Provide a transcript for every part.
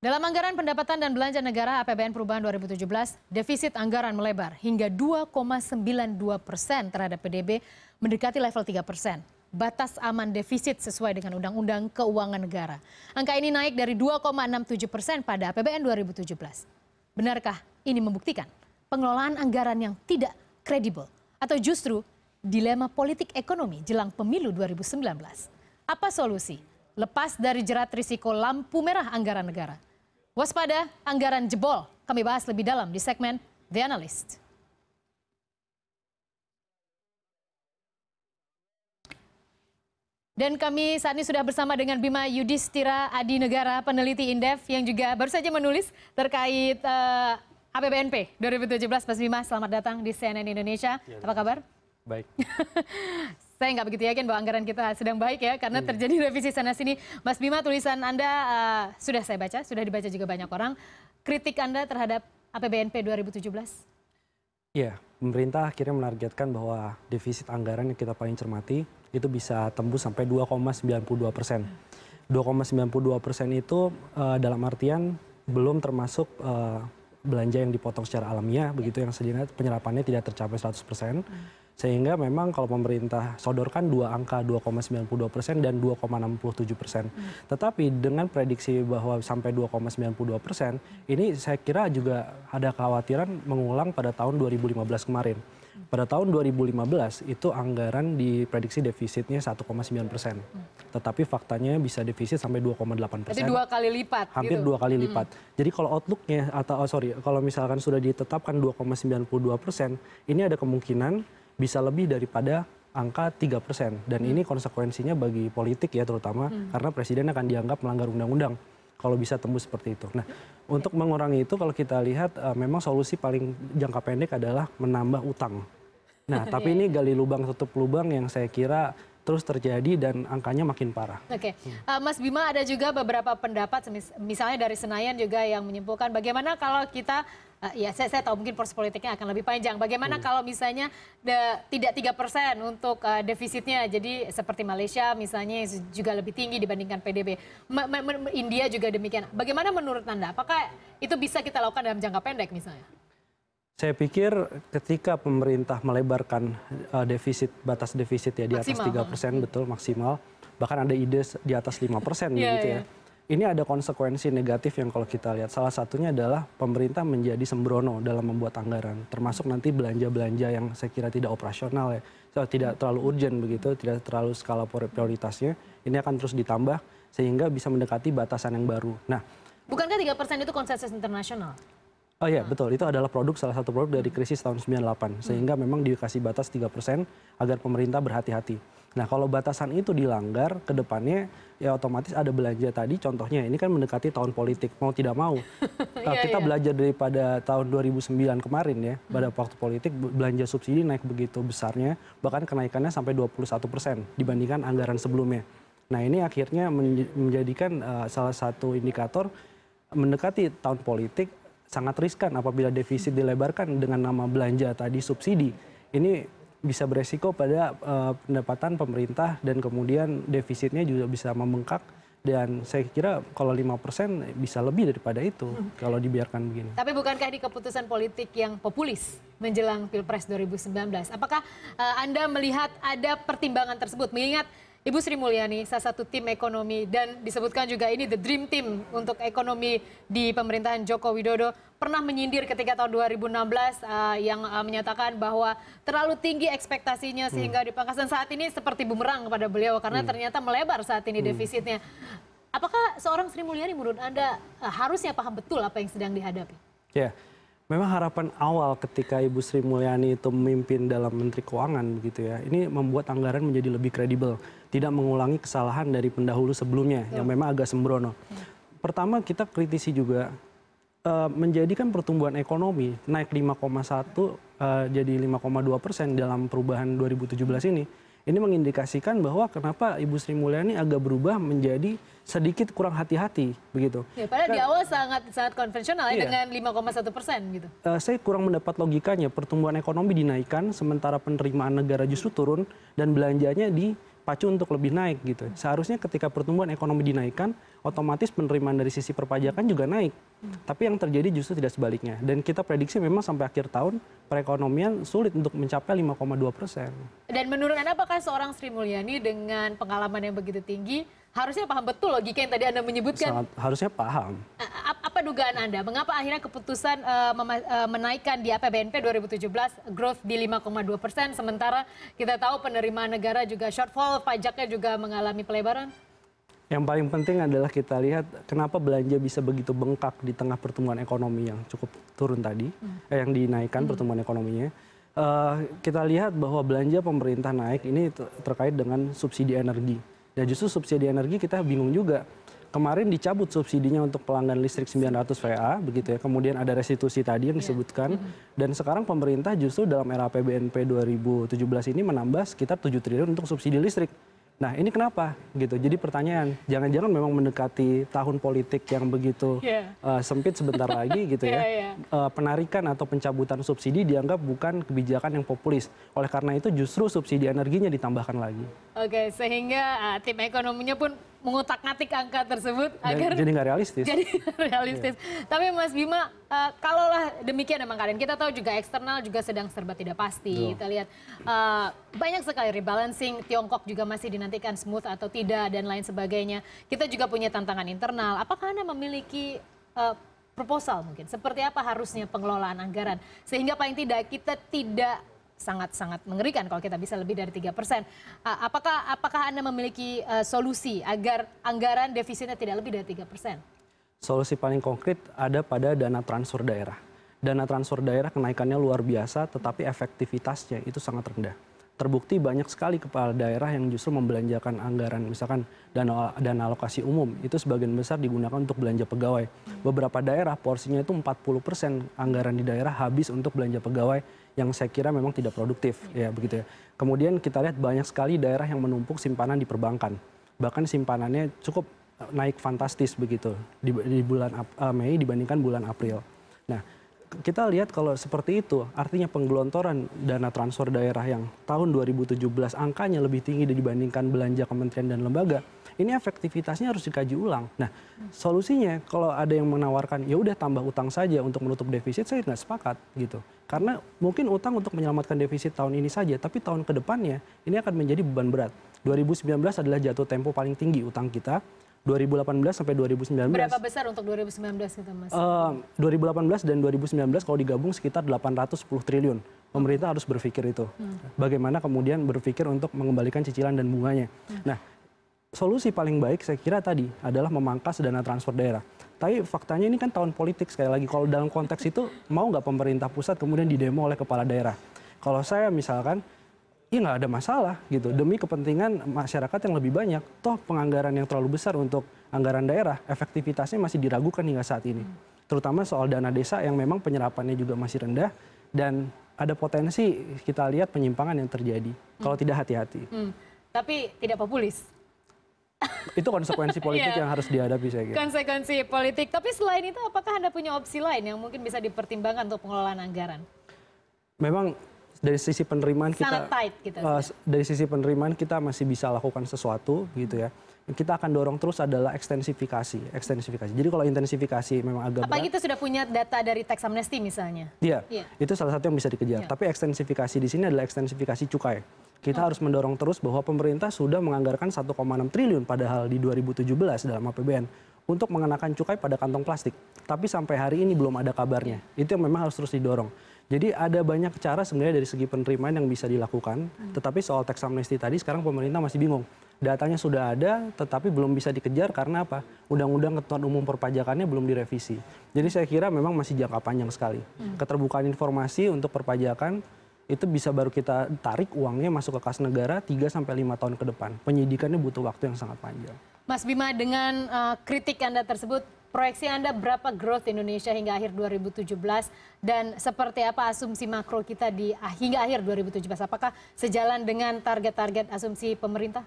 Dalam anggaran pendapatan dan belanja negara APBN perubahan 2017, defisit anggaran melebar hingga 2,92% terhadap PDB, mendekati level 3%. Batas aman defisit sesuai dengan Undang-Undang Keuangan Negara. Angka ini naik dari 2,67% pada APBN 2017. Benarkah ini membuktikan pengelolaan anggaran yang tidak kredibel atau justru dilema politik ekonomi jelang pemilu 2019? Apa solusi? Lepas dari jerat risiko lampu merah anggaran negara. Waspada anggaran jebol. Kami bahas lebih dalam di segmen The Analyst. Dan kami saat ini sudah bersama dengan Bima Yudhistira Adi Negara, peneliti Indef yang juga baru saja menulis terkait APBNP 2017. Mas Bima, selamat datang di CNN Indonesia. Apa kabar? Baik. Saya nggak begitu yakin bahwa anggaran kita sedang baik ya, karena terjadi revisi sana-sini. Mas Bima, tulisan Anda sudah saya baca, sudah dibaca juga banyak orang. Kritik Anda terhadap APBNP 2017? Iya, pemerintah akhirnya menargetkan bahwa defisit anggaran yang kita paling cermati itu bisa tembus sampai 2,92%. 2,92% itu dalam artian belum termasuk belanja yang dipotong secara alamiah, begitu yang sedihnya penyerapannya tidak tercapai 100%. Sehingga memang kalau pemerintah sodorkan dua angka 2,92% dan 2,67%. Tetapi dengan prediksi bahwa sampai 2,92%, ini saya kira juga ada kekhawatiran mengulang pada tahun 2015 kemarin. Pada tahun 2015 itu anggaran diprediksi defisitnya 1,9%. Tetapi faktanya bisa defisit sampai 2,8%. Jadi 2 kali lipat. Hampir gitu. 2 kali lipat. Jadi kalau outlooknya atau kalau misalkan sudah ditetapkan 2,92%, ini ada kemungkinan bisa lebih daripada angka 3%. Dan ini konsekuensinya bagi politik ya terutama karena presiden akan dianggap melanggar undang-undang kalau bisa tembus seperti itu. Nah, untuk mengurangi itu kalau kita lihat memang solusi paling jangka pendek adalah menambah utang. Nah, tapi ini gali lubang tutup lubang yang saya kira terus terjadi dan angkanya makin parah. Oke, Mas Bima, ada juga beberapa pendapat, misalnya dari Senayan juga yang menyimpulkan bagaimana kalau kita, ya saya tahu mungkin proses politiknya akan lebih panjang. Bagaimana kalau misalnya tidak 3% untuk defisitnya, jadi seperti Malaysia misalnya juga lebih tinggi dibandingkan PDB. India juga demikian. Bagaimana menurut Anda? Apakah itu bisa kita lakukan dalam jangka pendek misalnya? Saya pikir ketika pemerintah melebarkan batas defisit ya di atas 3%, betul maksimal, bahkan ada ide di atas 5% gitu ya. Ini ada konsekuensi negatif yang kalau kita lihat. Salah satunya adalah pemerintah menjadi sembrono dalam membuat anggaran, termasuk nanti belanja-belanja yang saya kira tidak operasional ya, tidak terlalu urgent begitu, tidak terlalu skala prioritasnya. Ini akan terus ditambah sehingga bisa mendekati batasan yang baru. Nah, bukankah 3% itu konsensus internasional? Oh iya, betul. Itu adalah salah satu produk dari krisis tahun 98. Sehingga memang dikasih batas 3% agar pemerintah berhati-hati. Nah, kalau batasan itu dilanggar, ke depannya ya otomatis ada belanja tadi. Contohnya, ini kan mendekati tahun politik. Mau tidak mau. Kita belajar daripada tahun 2009 kemarin ya. Pada waktu politik, belanja subsidi naik begitu besarnya. Bahkan kenaikannya sampai 21% dibandingkan anggaran sebelumnya. Nah, ini akhirnya menjadikan salah satu indikator mendekati tahun politik sangat riskan apabila defisit dilebarkan dengan nama belanja tadi subsidi. Ini bisa beresiko pada pendapatan pemerintah dan kemudian defisitnya juga bisa membengkak. Dan saya kira kalau 5% bisa lebih daripada itu kalau dibiarkan begini. Tapi bukankah di keputusan politik yang populis menjelang Pilpres 2019? Apakah Anda melihat ada pertimbangan tersebut? Mengingat Ibu Sri Mulyani, salah satu tim ekonomi, dan disebutkan juga ini the dream team untuk ekonomi di pemerintahan Joko Widodo, pernah menyindir ketika tahun 2016 yang menyatakan bahwa terlalu tinggi ekspektasinya sehingga dipangkas, dan saat ini seperti bumerang kepada beliau karena ternyata melebar saat ini defisitnya. Apakah seorang Sri Mulyani menurut Anda harusnya paham betul apa yang sedang dihadapi? Ya. Memang harapan awal ketika Ibu Sri Mulyani itu memimpin dalam Menteri Keuangan begitu ya, ini membuat anggaran menjadi lebih kredibel, tidak mengulangi kesalahan dari pendahulu sebelumnya yang memang agak sembrono. Pertama kita kritisi juga menjadikan pertumbuhan ekonomi naik 5,1 jadi 5,2% dalam perubahan 2017 ini. Ini mengindikasikan bahwa kenapa Ibu Sri Mulyani agak berubah menjadi sedikit kurang hati-hati begitu. Ya, padahal di awal sangat konvensional ya, dengan 5,1% gitu. Saya kurang mendapat logikanya, pertumbuhan ekonomi dinaikkan sementara penerimaan negara justru turun dan belanjanya terpacu untuk lebih naik gitu. Seharusnya ketika pertumbuhan ekonomi dinaikkan, otomatis penerimaan dari sisi perpajakan juga naik. Tapi yang terjadi justru tidak sebaliknya. Dan kita prediksi memang sampai akhir tahun perekonomian sulit untuk mencapai 5,2%. Dan menurut Anda apakah seorang Sri Mulyani dengan pengalaman yang begitu tinggi harusnya paham betul logika yang tadi Anda menyebutkan? Harusnya paham. Apa dugaan Anda? Mengapa akhirnya keputusan menaikkan di APBNP 2017 growth di 5,2%, sementara kita tahu penerimaan negara juga shortfall, pajaknya juga mengalami pelebaran? Yang paling penting adalah kita lihat kenapa belanja bisa begitu bengkak di tengah pertumbuhan ekonomi yang cukup turun tadi, yang dinaikkan pertumbuhan ekonominya. Kita lihat bahwa belanja pemerintah naik ini terkait dengan subsidi energi. Dan justru subsidi energi kita bingung juga. Kemarin dicabut subsidinya untuk pelanggan listrik 900 VA, begitu ya. Kemudian ada restitusi tadi yang disebutkan. Dan sekarang pemerintah justru dalam era APBNP 2017 ini menambah sekitar 7 triliun untuk subsidi listrik. Nah ini kenapa gitu? Jadi pertanyaan, jangan-jangan memang mendekati tahun politik yang begitu sempit sebentar lagi gitu ya. Penarikan atau pencabutan subsidi dianggap bukan kebijakan yang populis. Oleh karena itu justru subsidi energinya ditambahkan lagi. Oke, sehingga tim ekonominya pun mengutak-ngatik angka tersebut agar jadi nggak realistis. Jadi realistis. Tapi Mas Bima, kalaulah demikian memang kalian, kita tahu juga eksternal juga sedang serba tidak pasti. Kita lihat banyak sekali rebalancing, Tiongkok juga masih dinantikan smooth atau tidak dan lain sebagainya. Kita juga punya tantangan internal. Apakah Anda memiliki proposal mungkin? Seperti apa harusnya pengelolaan anggaran? Sehingga paling tidak kita tidak sangat-sangat mengerikan kalau kita bisa lebih dari 3%. Apakah Anda memiliki solusi agar anggaran defisitnya tidak lebih dari 3%? Solusi paling konkret ada pada dana transfer daerah. Dana transfer daerah kenaikannya luar biasa, tetapi efektivitasnya itu sangat rendah. Terbukti banyak sekali kepala daerah yang justru membelanjakan anggaran, misalkan dana alokasi umum, itu sebagian besar digunakan untuk belanja pegawai. Beberapa daerah porsinya itu 40% anggaran di daerah habis untuk belanja pegawai, yang saya kira memang tidak produktif, ya begitu ya. Kemudian kita lihat banyak sekali daerah yang menumpuk simpanan di perbankan. Bahkan simpanannya cukup naik fantastis begitu di bulan Mei dibandingkan bulan April. Nah, kita lihat kalau seperti itu, artinya penggelontoran dana transfer daerah yang tahun 2017 angkanya lebih tinggi dibandingkan belanja kementerian dan lembaga, ini efektivitasnya harus dikaji ulang. Nah, solusinya kalau ada yang menawarkan, ya udah tambah utang saja untuk menutup defisit, saya nggak sepakat gitu. Karena mungkin utang untuk menyelamatkan defisit tahun ini saja, tapi tahun ke depannya ini akan menjadi beban berat. 2019 adalah jatuh tempo paling tinggi utang kita. 2018 sampai 2019. Berapa besar untuk 2019 itu, Mas? 2018 dan 2019 kalau digabung sekitar 810 triliun. Pemerintah harus berpikir itu. Bagaimana kemudian berpikir untuk mengembalikan cicilan dan bunganya. Nah, solusi paling baik saya kira tadi adalah memangkas dana transfer daerah. Tapi faktanya ini kan tahun politik sekali lagi. Kalau dalam konteks itu mau nggak pemerintah pusat kemudian didemo oleh kepala daerah? Kalau saya misalkan, ya nggak ada masalah gitu. Demi kepentingan masyarakat yang lebih banyak. Toh penganggaran yang terlalu besar untuk anggaran daerah, efektivitasnya masih diragukan hingga saat ini. Terutama soal dana desa yang memang penyerapannya juga masih rendah. Dan ada potensi kita lihat penyimpangan yang terjadi. Kalau tidak hati-hati. Tapi tidak populis. Itu konsekuensi politik yang harus dihadapi saya kira. Konsekuensi politik. Tapi selain itu apakah Anda punya opsi lain yang mungkin bisa dipertimbangkan untuk pengelolaan anggaran? Memang dari sisi penerimaan kita sangat tight gitu. Dari sisi penerimaan kita masih bisa lakukan sesuatu gitu ya. Kita akan dorong terus adalah ekstensifikasi. Jadi kalau intensifikasi memang agak berat. Apalagi kita sudah punya data dari tax amnesty misalnya. Iya. Itu salah satu yang bisa dikejar. Tapi ekstensifikasi di sini adalah ekstensifikasi cukai. Kita harus mendorong terus bahwa pemerintah sudah menganggarkan 1,6 triliun padahal di 2017 dalam APBN untuk mengenakan cukai pada kantong plastik. Tapi sampai hari ini belum ada kabarnya. Itu yang memang harus terus didorong. Jadi ada banyak cara sebenarnya dari segi penerimaan yang bisa dilakukan. Tetapi soal tax amnesty tadi sekarang pemerintah masih bingung. Datanya sudah ada tetapi belum bisa dikejar karena apa? Undang-undang ketentuan umum perpajakannya belum direvisi. Jadi saya kira memang masih jangka panjang sekali. Keterbukaan informasi untuk perpajakan itu bisa baru kita tarik uangnya masuk ke kas negara 3-5 tahun ke depan. Penyidikannya butuh waktu yang sangat panjang. Mas Bima, dengan kritik Anda tersebut, proyeksi Anda berapa growth Indonesia hingga akhir 2017 dan seperti apa asumsi makro kita hingga akhir 2017? Apakah sejalan dengan target-target asumsi pemerintah?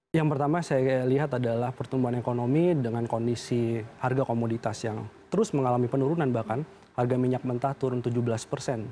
Yang pertama saya lihat adalah pertumbuhan ekonomi dengan kondisi harga komoditas yang terus mengalami penurunan, bahkan harga minyak mentah turun 17%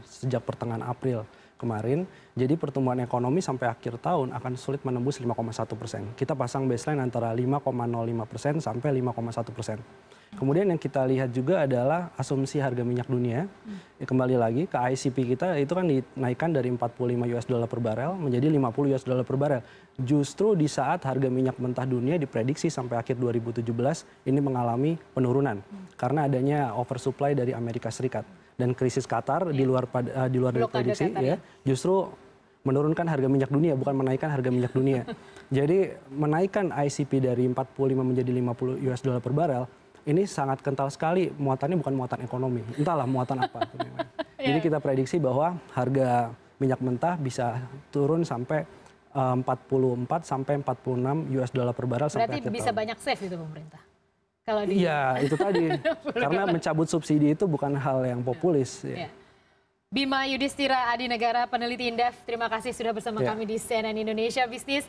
sejak pertengahan April. kemarin. Jadi pertumbuhan ekonomi sampai akhir tahun akan sulit menembus 5,1%. Kita pasang baseline antara 5,05% sampai 5,1%. Kemudian yang kita lihat juga adalah asumsi harga minyak dunia. Ya, kembali lagi ke ICP kita itu kan dinaikkan dari 45 US dollar per barel menjadi 50 US dollar per barel. Justru di saat harga minyak mentah dunia diprediksi sampai akhir 2017 ini mengalami penurunan karena adanya oversupply dari Amerika Serikat dan krisis Qatar di luar dari prediksi ya, justru menurunkan harga minyak dunia bukan menaikkan harga minyak dunia. Jadi menaikkan ICP dari 45 menjadi 50 US dollar per barel ini sangat kental sekali, muatannya bukan muatan ekonomi, entahlah muatan apa. Jadi kita prediksi bahwa harga minyak mentah bisa turun sampai 44 sampai 46 US dollar per barel sampai akhir tahun. Berarti bisa banyak save itu pemerintah. Kalau di... Iya, itu tadi. Karena mencabut subsidi itu bukan hal yang populis. Ya. Bima Yudhistira Adinegara, peneliti Indef, terima kasih sudah bersama kami di CNN Indonesia Bisnis.